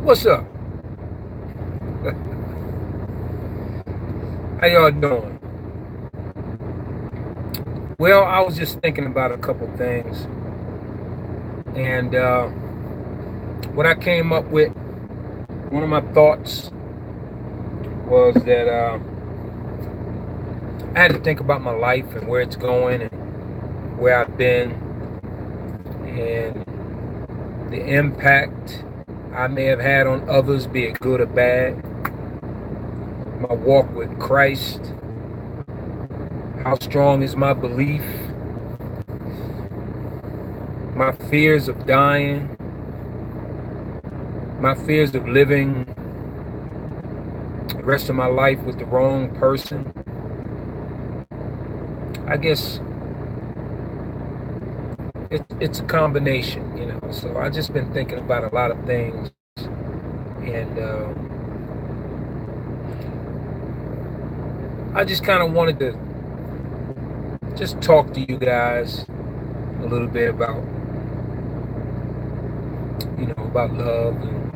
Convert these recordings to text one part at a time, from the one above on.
What's up? How y'all doing? Well, I was just thinking about a couple things, and what I came up with, one of my thoughts was that I had to think about my life and where it's going and where I've been and the impact I may have had on others, be it good or bad, my walk with Christ, how strong is my belief, my fears of dying, my fears of living the rest of my life with the wrong person. I guess it's a combination, So I just been thinking about a lot of things, and I just kind of wanted to just talk to you guys a little bit about, about love and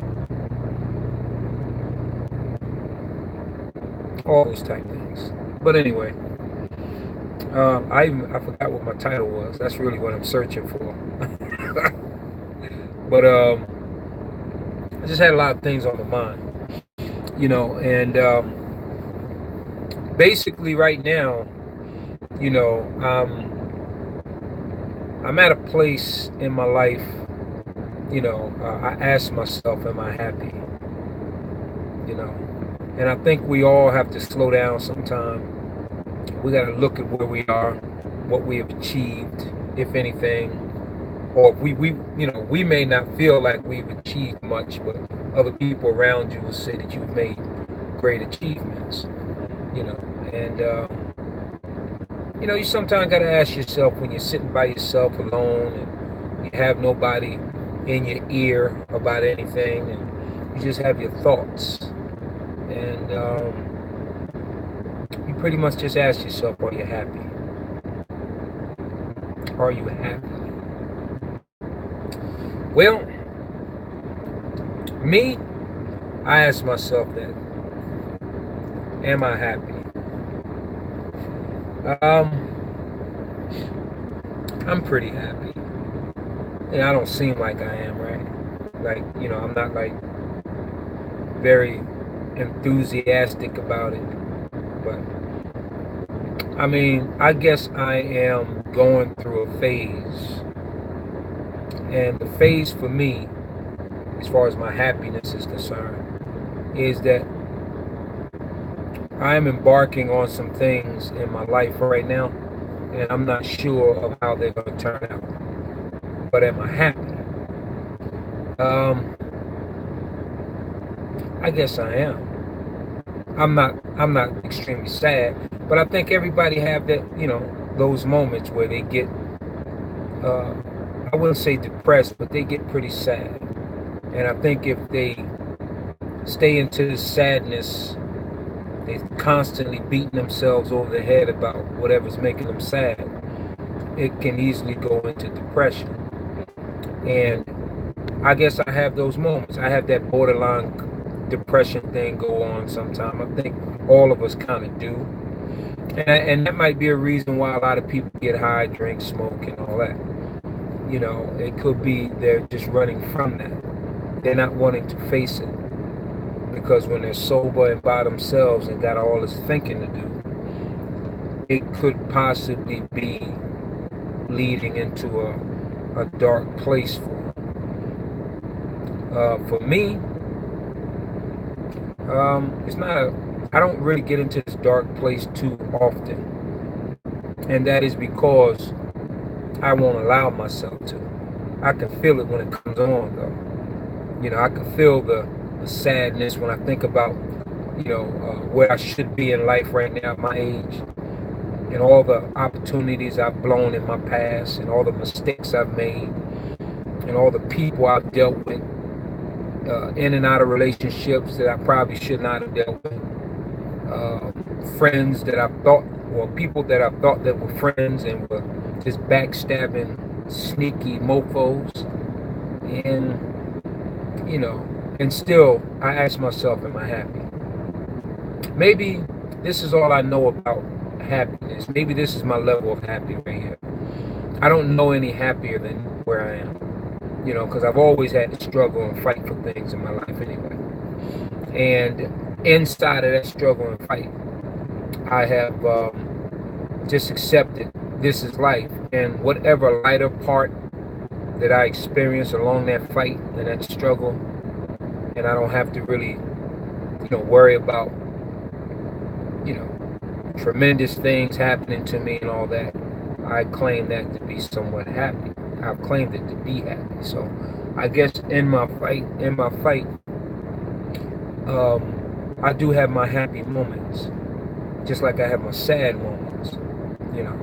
all those type things. But anyway, I forgot what my title was. That's really what I'm searching for. But I just had a lot of things on my mind, and basically right now, you know, um, I'm at a place in my life, I ask myself, am I happy? You know, and I think we all have to slow down sometime. We got to look at where we are, what we have achieved, if anything, or we may not feel like we've achieved much, but other people around you will say that you've made great achievements, and you sometimes got to ask yourself when you're sitting by yourself alone and you have nobody in your ear about anything, and you just have your thoughts, and you pretty much just ask yourself, are you happy? Are you happy? Well, me, I ask myself that. Am I happy? I'm pretty happy. And I don't seem like I am, right? Like, I'm not like very enthusiastic about it. But I mean, I guess I am going through a phase. And the phase for me, as far as my happiness is concerned, is that I am embarking on some things in my life right now, and I'm not sure of how they're going to turn out. But am I happy? I guess I am. I'm not extremely sad, but I think everybody have that, those moments where they get, I wouldn't say depressed, but they get pretty sad. And I think if they stay into this sadness, they're constantly beating themselves over the head about whatever's making them sad, it can easily go into depression. And I guess I have those moments. I have that borderline depression thing go on sometimes. I think all of us kind of do. And that might be a reason why a lot of people get high, drink, smoke, and all that. It could be they're just running from that. They're not wanting to face it. Because when they're sober and by themselves and got all this thinking to do, it could possibly be leading into a dark place for them. For me, it's not I don't really get into this dark place too often. And that is because I won't allow myself to. I can feel it when it comes on, though. I can feel the sadness when I think about, where I should be in life right now at my age, and all the opportunities I've blown in my past, and all the mistakes I've made, and all the people I've dealt with, in and out of relationships that I probably should not have dealt with, friends that I thought, or people that I thought that were friends and were just backstabbing, sneaky mofos, and And still, I ask myself, am I happy? Maybe this is all I know about happiness. Maybe this is my level of happy right here. I don't know any happier than where I am, because I've always had to struggle and fight for things in my life anyway. And inside of that struggle and fight, I have just accepted this is life. And whatever lighter part that I experience along that fight and that struggle, and I don't have to really, worry about, tremendous things happening to me and all that. I claim that to be somewhat happy. I've claimed it to be happy. So I guess in my fight, I do have my happy moments, just like I have my sad moments, you know.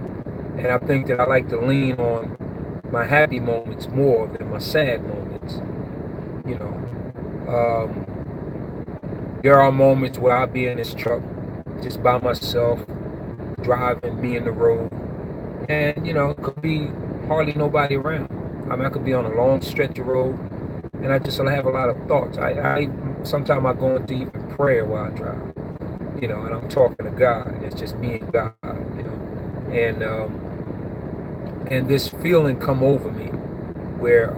And I think that I like to lean on my happy moments more than my sad moments, you know. There are moments where I'll be in this truck just by myself, driving, me in the road, and it could be hardly nobody around. I mean, I could be on a long stretch of road, and I just have a lot of thoughts. I sometimes I go into even prayer while I drive, and I'm talking to God. It's just me and God, and this feeling come over me where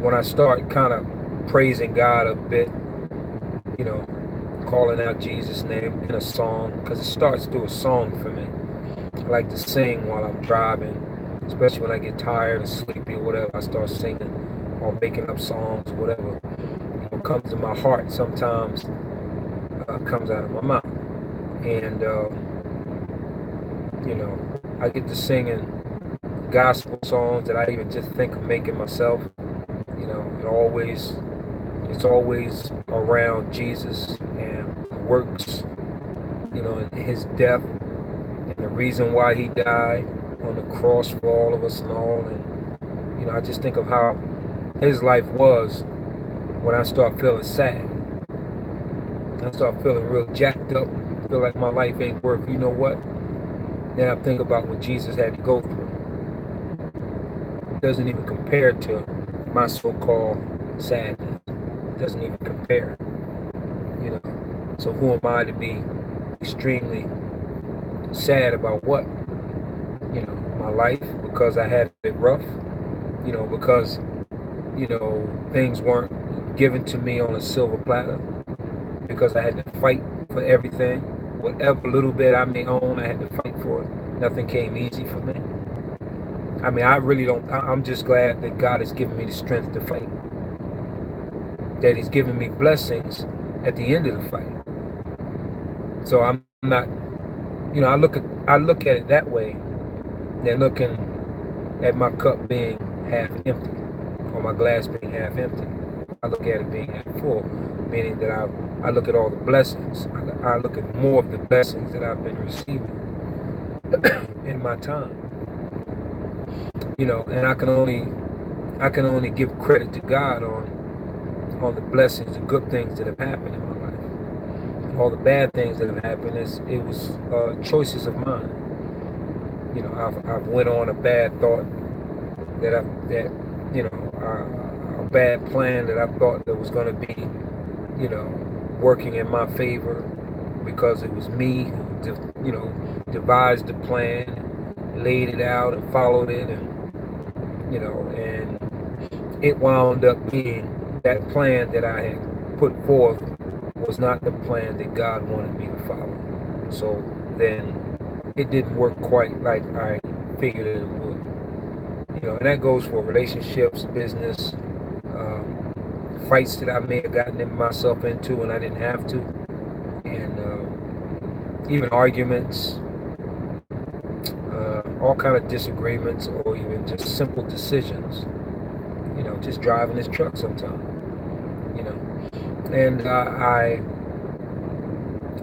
when I start kind of praising God a bit, you know, calling out Jesus' name in a song, because it starts through a song for me. I like to sing while I'm driving, especially when I get tired or sleepy or whatever. I start singing or making up songs, whatever comes to my heart. Sometimes comes out of my mouth, and I get to singing gospel songs that I even just think of making myself. It's always around Jesus and the works, and his death and the reason why he died on the cross for all of us and all. And I just think of how his life was when I start feeling sad. I start feeling real jacked up, feel like my life ain't worth, you know what? Then I think about what Jesus had to go through. It doesn't even compare to my so-called sadness. It doesn't even compare, So who am I to be extremely sad about what? My life, because I had it rough, because, things weren't given to me on a silver platter, because I had to fight for everything. Whatever little bit I may own, I had to fight for it. Nothing came easy for me. I mean, I really don't, I'm just glad that God has given me the strength to fight. That he's given me blessings at the end of the fight. So I'm not, I look at it that way than looking at my cup being half empty or my glass being half empty. I look at it being half full, meaning that I look at all the blessings. I look at more of the blessings that I've been receiving in my time. And I can only give credit to God on the blessings, the good things that have happened in my life. All the bad things that have happened, it was choices of mine. I've went on a bad thought a bad plan that I thought that was going to be, working in my favor, because it was me who, devised the plan, laid it out and followed it, and it wound up being that plan that I had put forth was not the plan that God wanted me to follow. So then it didn't work quite like I figured it would. And that goes for relationships, business, fights that I may have gotten myself into and I didn't have to, and even arguments, all kind of disagreements, or even just simple decisions. Just driving this truck sometimes. And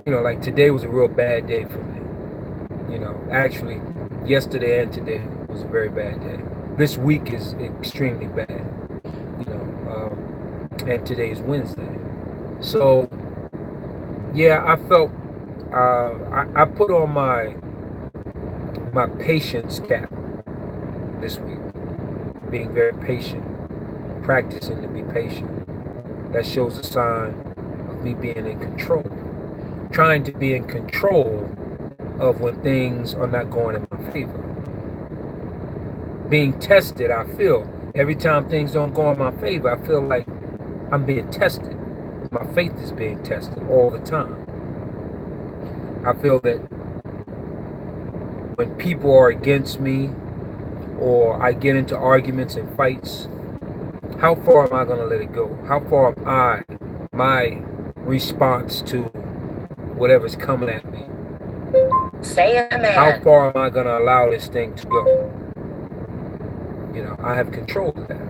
like today was a real bad day for me. Actually, yesterday and today was a very bad day. This week is extremely bad. And today's Wednesday. So, yeah, I felt I put on my patience cap this week, being very patient, practicing to be patient. that shows a sign of me being in control. Trying to be in control of when things are not going in my favor. Being tested, I feel every time things don't go in my favor, I feel like I'm being tested. My faith is being tested all the time. I feel that when people are against me or I get into arguments and fights, how far am I going to let it go? How far am my response to whatever's coming at me? Say it, man. How far am I going to allow this thing to go? I have control of that.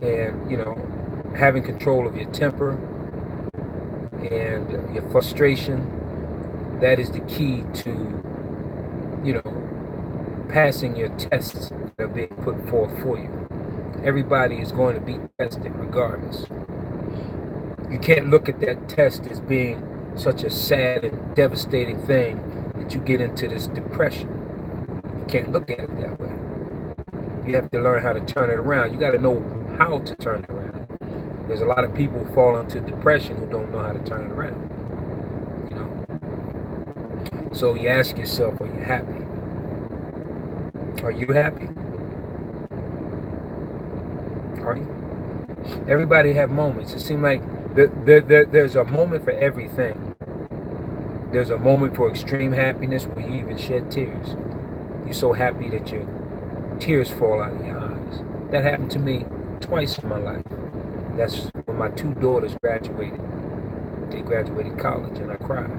And, having control of your temper and your frustration, that is the key to, passing your tests that are being put forth for you. Everybody is going to be tested regardless. You can't look at that test as being such a sad and devastating thing that you get into this depression. You can't look at it that way. You have to learn how to turn it around. You got to know how to turn it around. There's a lot of people who fall into depression who don't know how to turn it around. So you ask yourself, are you happy? Are you happy? Are you? Everybody have moments. It seems like there's a moment for everything. There's a moment for extreme happiness where you even shed tears. You're so happy that your tears fall out of your eyes. That happened to me twice in my life. That's when my two daughters graduated. They graduated college and I cried.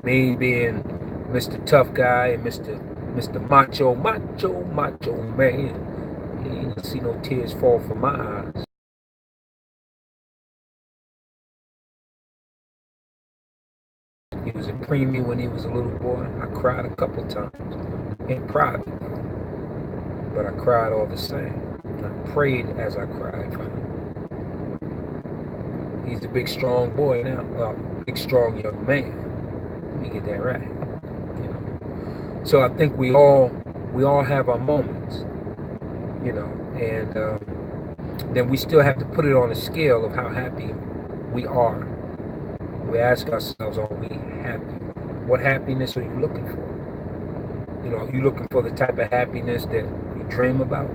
Me being Mr. Tough Guy and Mr. Macho Man. You didn't see no tears fall from my eyes. He was a preemie when he was a little boy. I cried a couple times. In private, but I cried all the same. I prayed as I cried for him. He's a big, strong boy now. Big, strong young man. Let me get that right. So I think we all have our moments, and then we still have to put it on a scale of how happy we are. We ask ourselves, are we happy? What happiness are you looking for? Are you looking for the type of happiness that you dream about?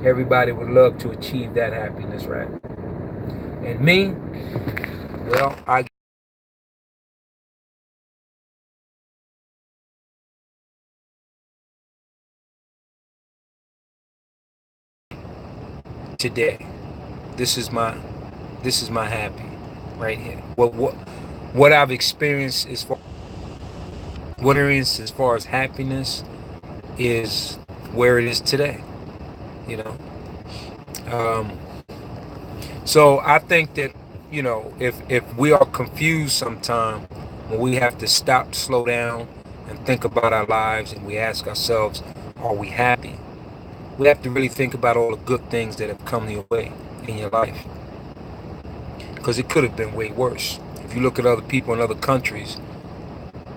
Everybody would love to achieve that happiness, right? And me, well, today, this is my happy right here. What I've experienced as far as happiness is where it is today. So I think that if we are confused sometime, when we have to stop, slow down, and think about our lives, and we ask ourselves, are we happy? We have to really think about all the good things that have come your way in your life, because it could have been way worse. If you look at other people in other countries,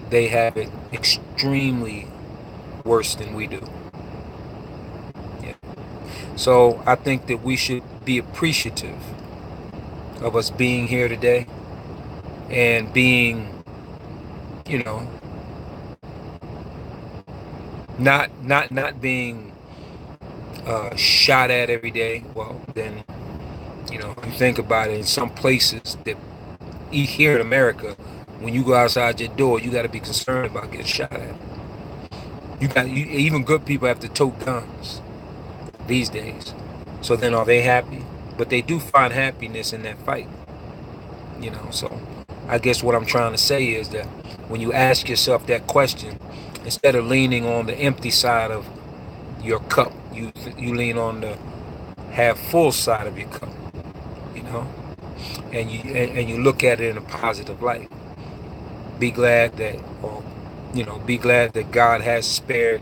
they have it extremely worse than we do. Yeah. So I think that we should be appreciative of us being here today and being, not being shot at every day. Well, then, if you think about it, in some places that here in America, when you go outside your door, you got to be concerned about getting shot at. Even good people have to tote guns these days. So then, are they happy? But they do find happiness in that fight. So I guess what I'm trying to say is that when you ask yourself that question, instead of leaning on the empty side of your cup, you lean on the half full side of your cup. And you look at it in a positive light. Be glad that, be glad that God has spared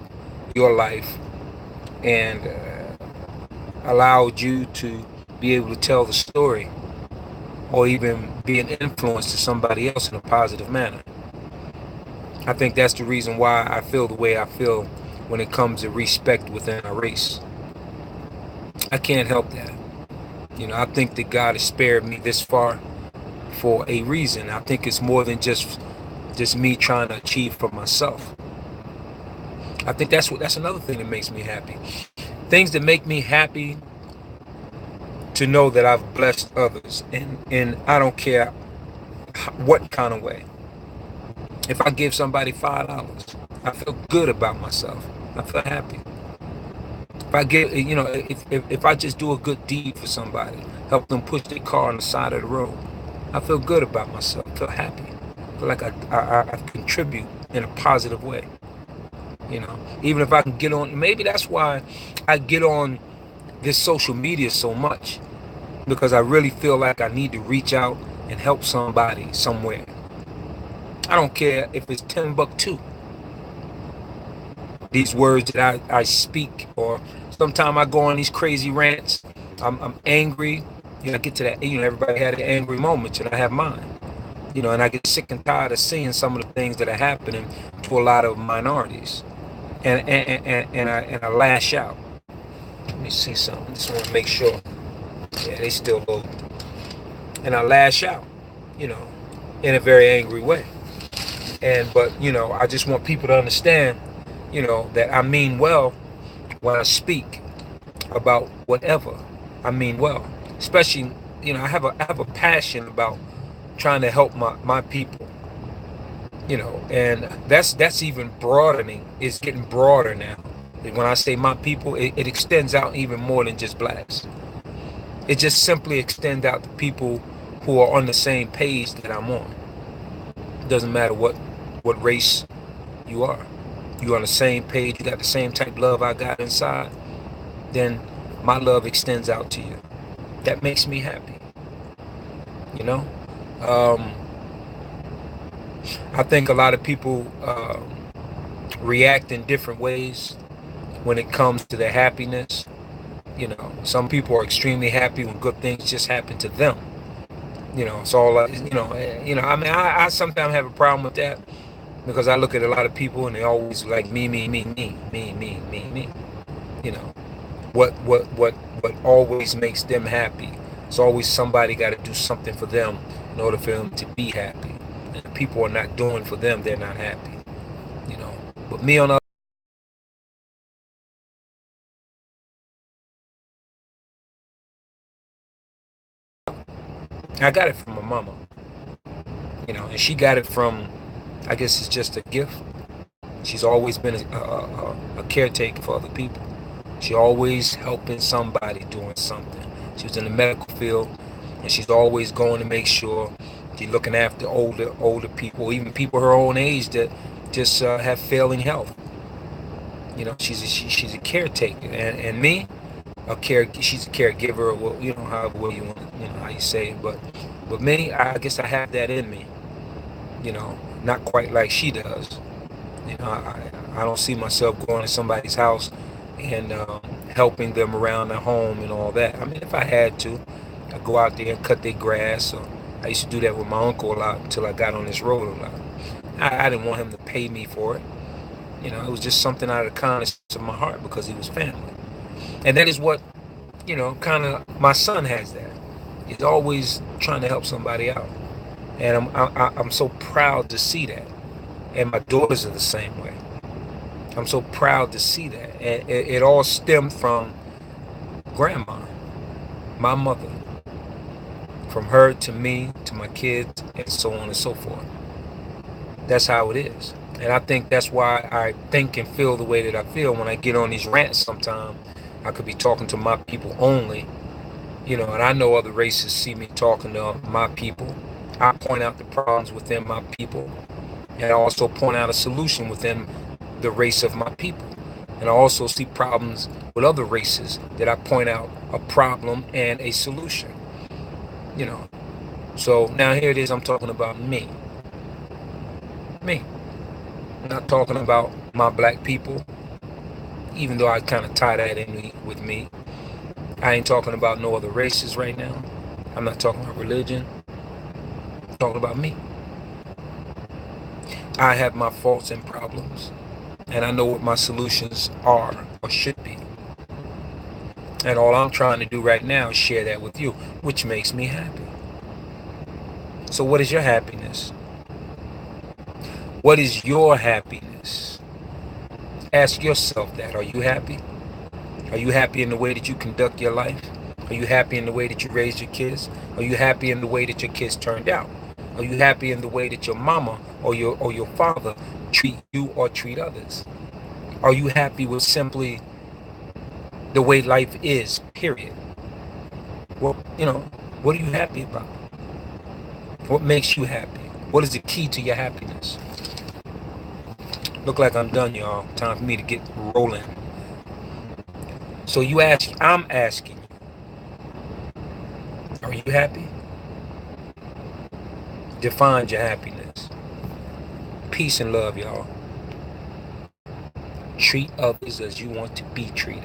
your life and allowed you to be able to tell the story, or even be an influence to somebody else in a positive manner. I think that's the reason why I feel the way I feel when it comes to respect within our race. I can't help that. I think that God has spared me this far for a reason. I think it's more than just me trying to achieve for myself. I think that's another thing that makes me happy. Things that make me happy to know that I've blessed others, and I don't care what kind of way. If I give somebody $5, I feel good about myself. I feel happy. If I get, if I just do a good deed for somebody, help them push their car on the side of the road, I feel good about myself. I feel happy. I feel like I contribute in a positive way. Even if I can get on, maybe that's why I get on this social media so much, because I really feel like I need to reach out and help somebody somewhere. I don't care if it's Timbuktu. These words that I speak, or sometimes I go on these crazy rants. I'm angry. I get to that. Everybody had an angry moment, and I have mine. And I get sick and tired of seeing some of the things that are happening to a lot of minorities, and I lash out. Let me see something. Just want to make sure. Yeah, they still low. And I lash out, in a very angry way. But I just want people to understand, that I mean well when I speak about whatever. I mean well. Especially, I have a passion about trying to help my people. And that's even broadening. It's getting broader now. When I say my people, it extends out even more than just blacks. It just simply extends out to people who are on the same page that I'm on. It doesn't matter what race you are. You're on the same page, you got the same type of love I got inside, then my love extends out to you. That makes me happy. I think a lot of people react in different ways when it comes to their happiness. Some people are extremely happy when good things just happen to them. It's all I mean, I sometimes have a problem with that, because I look at a lot of people and they always like me. What always makes them happy? It's always somebody got to do something for them in order for them to be happy. And if people are not doing for them, they're not happy. But me on the I got it from my mama. And she got it from, I guess it's just a gift. She's always been a caretaker for other people. She always helping somebody doing something. She was in the medical field, and she's always going to make sure she's looking after older people, even people her own age that just have failing health. She's a caretaker, and me, she's a caregiver, or however you want, how you say it. But me, I guess I have that in me. Not quite like she does. I don't see myself going to somebody's house and helping them around their home and all that. I mean, if I had to, I'd go out there and cut their grass. Or I used to do that with my uncle a lot until I got on this road a lot. I didn't want him to pay me for it. It was just something out of the kindness of my heart, because he was family. And that is what, kind of, my son has that. He's always trying to help somebody out. And I'm so proud to see that. And my daughters are the same way. I'm so proud to see that. And it all stemmed from grandma, my mother. From her to me, to my kids, and so on and so forth. That's how it is. And I think that's why I think and feel the way that I feel when I get on these rants sometimes. I could be talking to my people only, and I know other races see me talking to my people. I point out the problems within my people, and I also point out a solution within the race of my people. And I also see problems with other races that I point out a problem and a solution. So now here it is, I'm talking about me. I'm not talking about my black people, even though I kind of tie that in with me. I ain't talking about no other races right now. I'm not talking about religion. I'm talking about me. I have my faults and problems. And I know what my solutions are or should be. And all I'm trying to do right now is share that with you, which makes me happy. So what is your happiness? What is your happiness? Ask yourself that. Are you happy? Are you happy in the way that you conduct your life? Are you happy in the way that you raise your kids? Are you happy in the way that your kids turned out? Are you happy in the way that your mama or your father treat you or treat others? Are you happy with simply the way life is, period? Well, what are you happy about? What makes you happy? What is the key to your happiness? Look like I'm done, y'all. Time for me to get rolling. So I'm asking you, are you happy? Define your happiness. Peace and love, y'all. Treat others as you want to be treated.